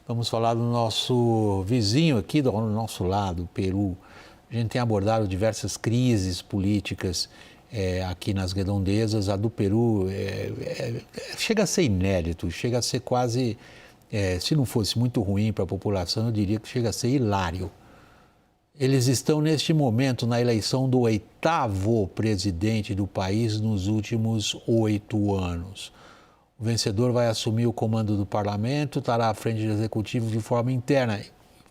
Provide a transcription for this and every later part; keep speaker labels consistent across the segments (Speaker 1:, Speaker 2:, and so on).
Speaker 1: Vamos falar do nosso vizinho aqui, do nosso lado, o Peru. A gente tem abordado diversas crises políticas aqui nas redondezas. A do Peru chega a ser inédito, chega a ser quase, se não fosse muito ruim para a população, eu diria que chega a ser hilário. Eles estão neste momento na eleição do 8º presidente do país nos últimos 8 anos. O vencedor vai assumir o comando do parlamento, estará à frente do executivo de forma interna.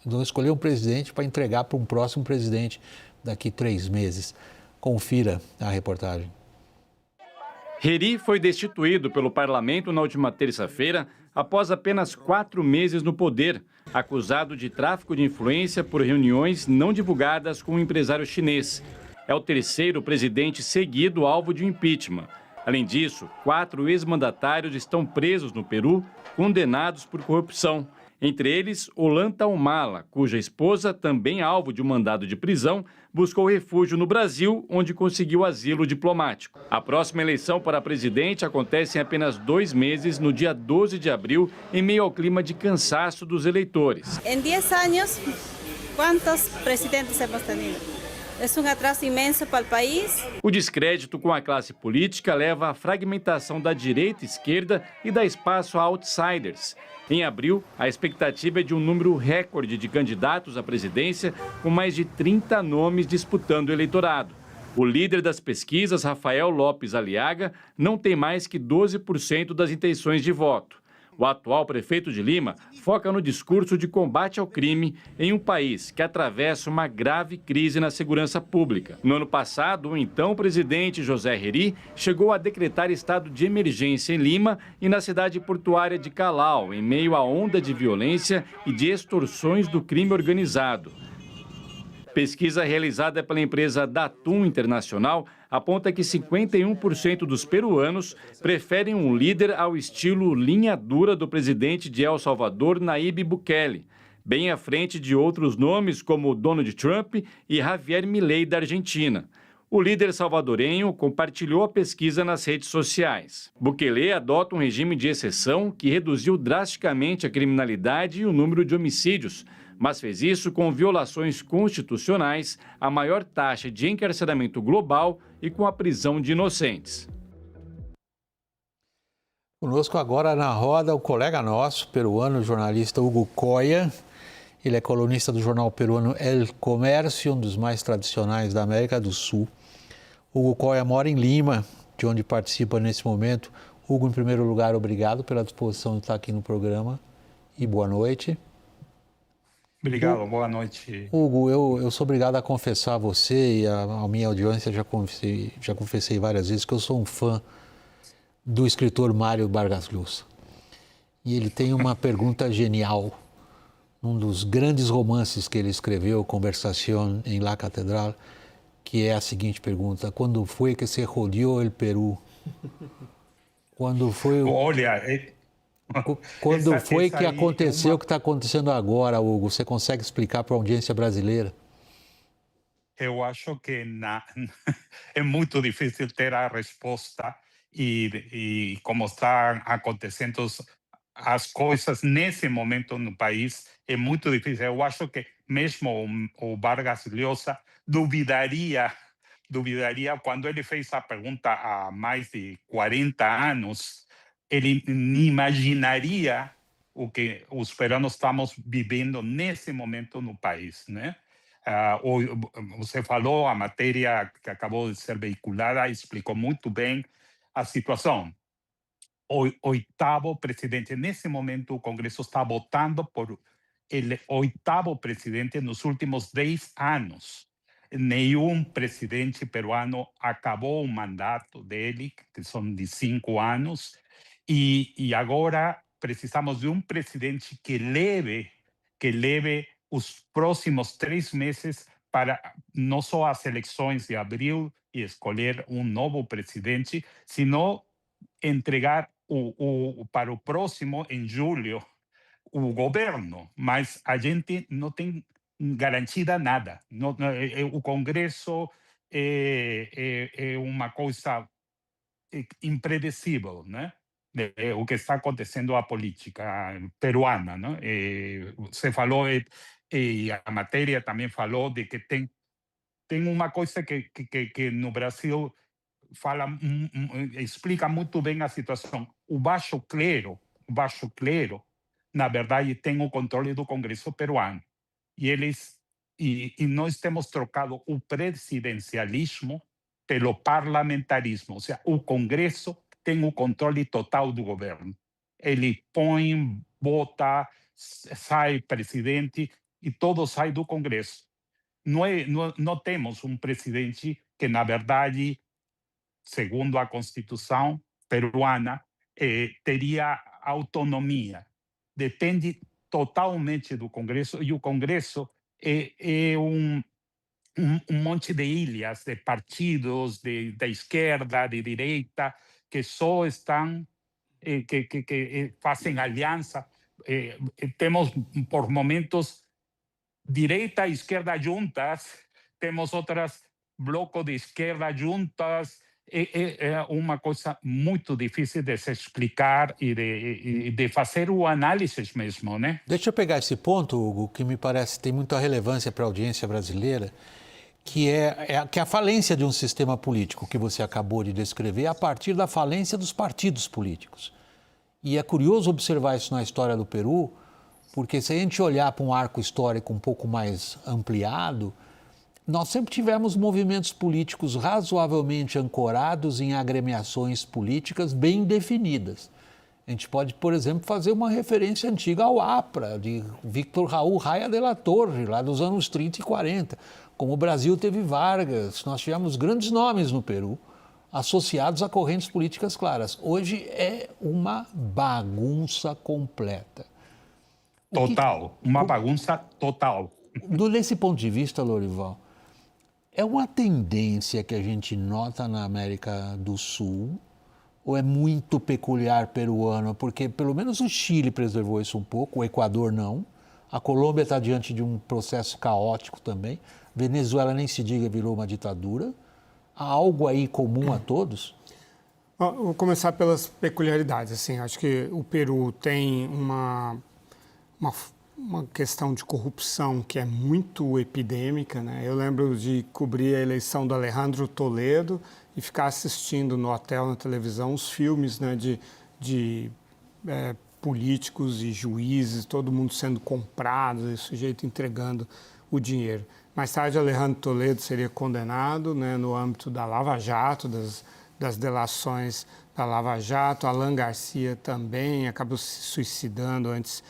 Speaker 1: Vão escolher um presidente para entregar para um próximo presidente daqui 3 meses. Confira a reportagem.
Speaker 2: Heri foi destituído pelo parlamento na última terça-feira, após apenas 4 meses no poder, acusado de tráfico de influência por reuniões não divulgadas com um empresário chinês. É o 3º presidente seguido alvo de um impeachment. Além disso, 4 ex-mandatários estão presos no Peru, condenados por corrupção. Entre eles, Ollanta Humala, cuja esposa, também alvo de um mandado de prisão, buscou refúgio no Brasil, onde conseguiu asilo diplomático. A próxima eleição para presidente acontece em apenas 2 meses, no dia 12 de abril, em meio ao clima de cansaço dos eleitores.
Speaker 3: Em 10 anos, quantos presidentes hemos tenido? É um atraso imenso para o país.
Speaker 2: O descrédito com a classe política leva à fragmentação da direita e esquerda e dá espaço a outsiders. Em abril, a expectativa é de um número recorde de candidatos à presidência, com mais de 30 nomes disputando o eleitorado. O líder das pesquisas, Rafael Lopes Aliaga, não tem mais que 12% das intenções de voto. O atual prefeito de Lima foca no discurso de combate ao crime em um país que atravessa uma grave crise na segurança pública. No ano passado, o então presidente José Heri chegou a decretar estado de emergência em Lima e na cidade portuária de Callao, em meio à onda de violência e de extorsões do crime organizado. Pesquisa realizada pela empresa Datum Internacional aponta que 51% dos peruanos preferem um líder ao estilo linha dura do presidente de El Salvador, Nayib Bukele, bem à frente de outros nomes como Donald Trump e Javier Milei da Argentina. O líder salvadorenho compartilhou a pesquisa nas redes sociais. Bukele adota um regime de exceção que reduziu drasticamente a criminalidade e o número de homicídios, mas fez isso com violações constitucionais, a maior taxa de encarceramento global e com a prisão de inocentes.
Speaker 1: Conosco agora na roda o colega nosso, peruano, jornalista Hugo Coya. Ele é colunista do jornal peruano El Comercio, um dos mais tradicionais da América do Sul. Hugo Coya mora em Lima, de onde participa nesse momento. Hugo, em primeiro lugar, obrigado pela disposição de estar aqui no programa e boa noite.
Speaker 4: Obrigado, boa noite.
Speaker 1: Hugo, eu sou obrigado a confessar a você e a minha audiência, já confessei várias vezes, que eu sou um fã do escritor Mário Vargas Llosa. E ele tem uma pergunta genial. Um dos grandes romances que ele escreveu, Conversación en la Catedral, que é a seguinte pergunta: quando foi que se rodeou el Peru? Quando foi
Speaker 4: Olha,
Speaker 1: quando foi
Speaker 4: essa
Speaker 1: que
Speaker 4: aí
Speaker 1: aconteceu o que está acontecendo agora, Hugo? Você consegue explicar para a audiência brasileira?
Speaker 4: eu acho que é muito difícil ter a resposta e como estão acontecendo as coisas nesse momento no país, é muito difícil. Eu acho que mesmo o Vargas Llosa duvidaria quando ele fez a pergunta há mais de 40 anos, ele nem imaginaria o que os peruanos estamos vivendo nesse momento no país, né? Você falou, a matéria que acabou de ser veiculada explicou muito bem a situação. O 8º presidente, nesse momento o Congresso está votando por o 8º presidente nos últimos 10 anos. Nenhum presidente peruano acabou o mandato dele, que são de 5 anos, e agora precisamos de um presidente que leve os próximos 3 meses para não só as eleições de abril e escolher um novo presidente, sino entregar para o próximo, em julho, o governo. Mas a gente não tem garantida nada. O Congresso é uma coisa imprevisível, né? o que está acontecendo a política peruana, não? Você falou, e a matéria também falou de que tem uma coisa que no Brasil fala, explica muito bem a situação. O baixo clero, na verdade, tem o controle do Congresso peruano. E nós temos trocado o presidencialismo pelo parlamentarismo, ou seja, o Congresso tem o controle total do governo. Ele põe, vota, sai presidente e todo sai do Congresso. Não temos um presidente que, na verdade, segundo a Constituição peruana, teria autonomia. Depende totalmente do Congresso, e o Congresso é um monte de ilhas, de partidos da esquerda, de direita, que só estão, que fazem aliança. Temos, por momentos, direita e esquerda juntas, temos outras blocos de esquerda juntas. É uma coisa muito difícil de se explicar e de fazer o análise mesmo, né?
Speaker 1: Deixa eu pegar esse ponto, Hugo, que me parece tem muita relevância para a audiência brasileira, que que é a falência de um sistema político que você acabou de descrever a partir da falência dos partidos políticos. E é curioso observar isso na história do Peru, porque se a gente olhar para um arco histórico um pouco mais ampliado, nós sempre tivemos movimentos políticos razoavelmente ancorados em agremiações políticas bem definidas. A gente pode, por exemplo, fazer uma referência antiga ao APRA, de Víctor Raul Raya de la Torre, lá dos anos 30 e 40. Como o Brasil teve Vargas, nós tivemos grandes nomes no Peru, associados a correntes políticas claras. Hoje é uma bagunça completa.
Speaker 4: Total, uma bagunça total.
Speaker 1: Desse ponto de vista, Lorival, é uma tendência que a gente nota na América do Sul, ou é muito peculiar peruano? Porque pelo menos o Chile preservou isso um pouco, o Equador não. A Colômbia está diante de um processo caótico também. Venezuela, nem se diga, virou uma ditadura. Há algo aí comum a todos?
Speaker 5: Vou começar pelas peculiaridades. Assim, acho que o Peru tem uma questão de corrupção que é muito epidêmica, né? Eu lembro de cobrir a eleição do Alejandro Toledo e ficar assistindo no hotel, na televisão, os filmes, né, de políticos e juízes, todo mundo sendo comprado, e sujeito entregando o dinheiro. Mais tarde, Alejandro Toledo seria condenado, né, no âmbito da Lava Jato, das delações da Lava Jato. Alan Garcia também acabou se suicidando antes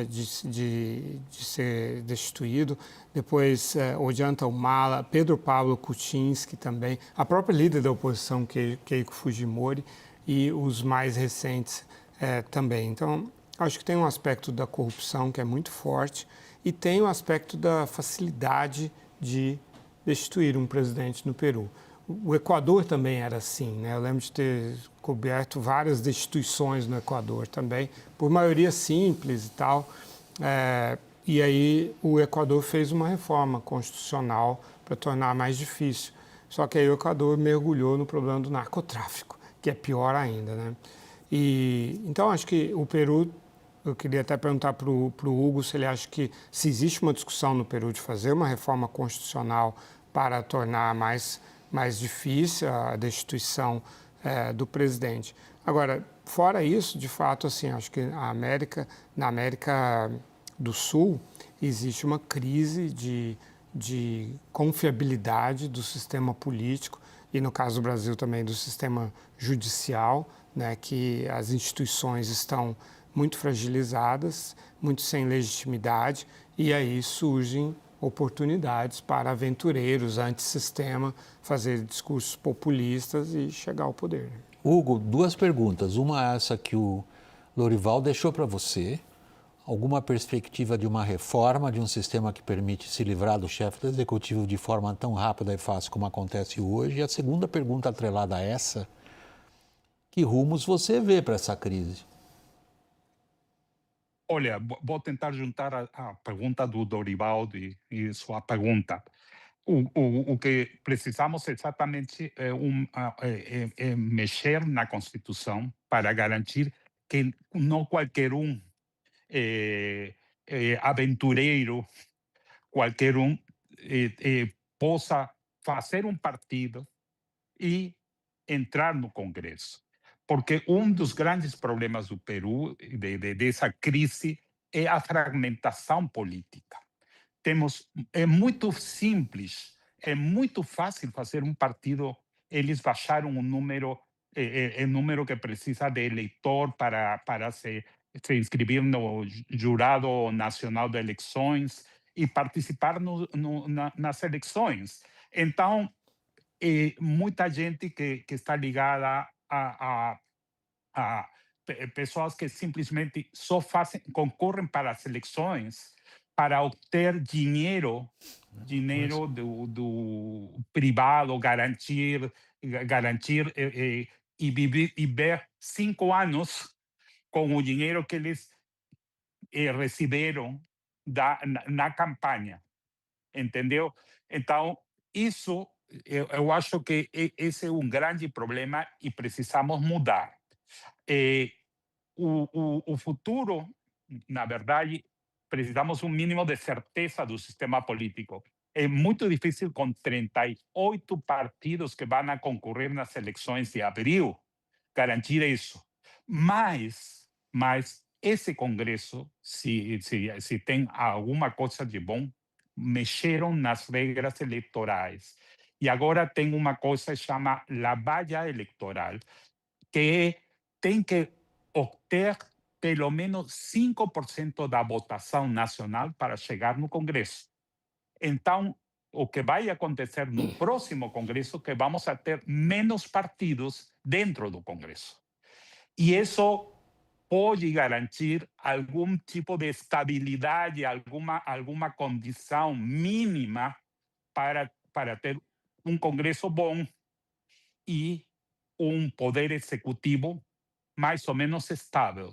Speaker 5: de ser destituído. Depois, Ollanta Humala, Pedro Pablo Kuczynski também, a própria líder da oposição, Keiko Fujimori, e os mais recentes também. Então, acho que tem um aspecto da corrupção que é muito forte e tem um aspecto da facilidade de destituir um presidente no Peru. O Equador também era assim, né? Eu lembro de ter coberto várias destituições no Equador também, por maioria simples e tal. E aí o Equador fez uma reforma constitucional para tornar mais difícil. Só que aí o Equador mergulhou no problema do narcotráfico, que é pior ainda, né? Então, acho que o Peru, eu queria até perguntar para o Hugo se ele acha que se existe uma discussão no Peru de fazer uma reforma constitucional para tornar mais difícil a destituição do presidente. Agora, fora isso, de fato, assim, acho que na América do Sul existe uma crise de confiabilidade do sistema político e, no caso do Brasil, também do sistema judicial, né, que as instituições estão muito fragilizadas, muito sem legitimidade, e aí surgem oportunidades para aventureiros antissistema fazer discursos populistas e chegar ao poder.
Speaker 1: Hugo, duas perguntas. Uma é essa que o Lorival deixou para você. Alguma perspectiva de uma reforma de um sistema que permite se livrar do chefe do executivo de forma tão rápida e fácil como acontece hoje? E a segunda pergunta atrelada a essa, que rumos você vê para essa crise?
Speaker 4: Olha, vou tentar juntar a pergunta do Dorival e sua pergunta. o que precisamos exatamente é mexer na Constituição para garantir que não qualquer aventureiro, qualquer possa fazer um partido e entrar no Congresso. Porque um dos grandes problemas do Peru, dessa crise, é a fragmentação política. É muito simples, é muito fácil fazer um partido. Eles baixaram o número que precisa de eleitor para se inscrever no Jurado Nacional de Eleições e participar nas eleições. Então, muita gente que está ligada a pessoas que simplesmente só concorrem para as eleições para obter dinheiro do privado, garantir e viver 5 anos com o dinheiro que eles receberam na campanha, entendeu? Então, isso eu acho que esse é um grande problema e precisamos mudar. O futuro, na verdade, precisamos um mínimo de certeza do sistema político. É muito difícil com 38 partidos que vão a concorrer nas eleições de abril garantir isso. Mas esse Congresso, se tem alguma coisa de bom, mexeram nas regras eleitorais. E agora tem uma coisa que chama lavagem eleitoral, que tem que obter pelo menos 5% da votação nacional para chegar no Congresso. Então, o que vai acontecer no próximo Congresso é que vamos a ter menos partidos dentro do Congresso. E isso pode garantir algum tipo de estabilidade, alguma condição mínima para ter um Congresso bom e um poder executivo mais ou menos estável.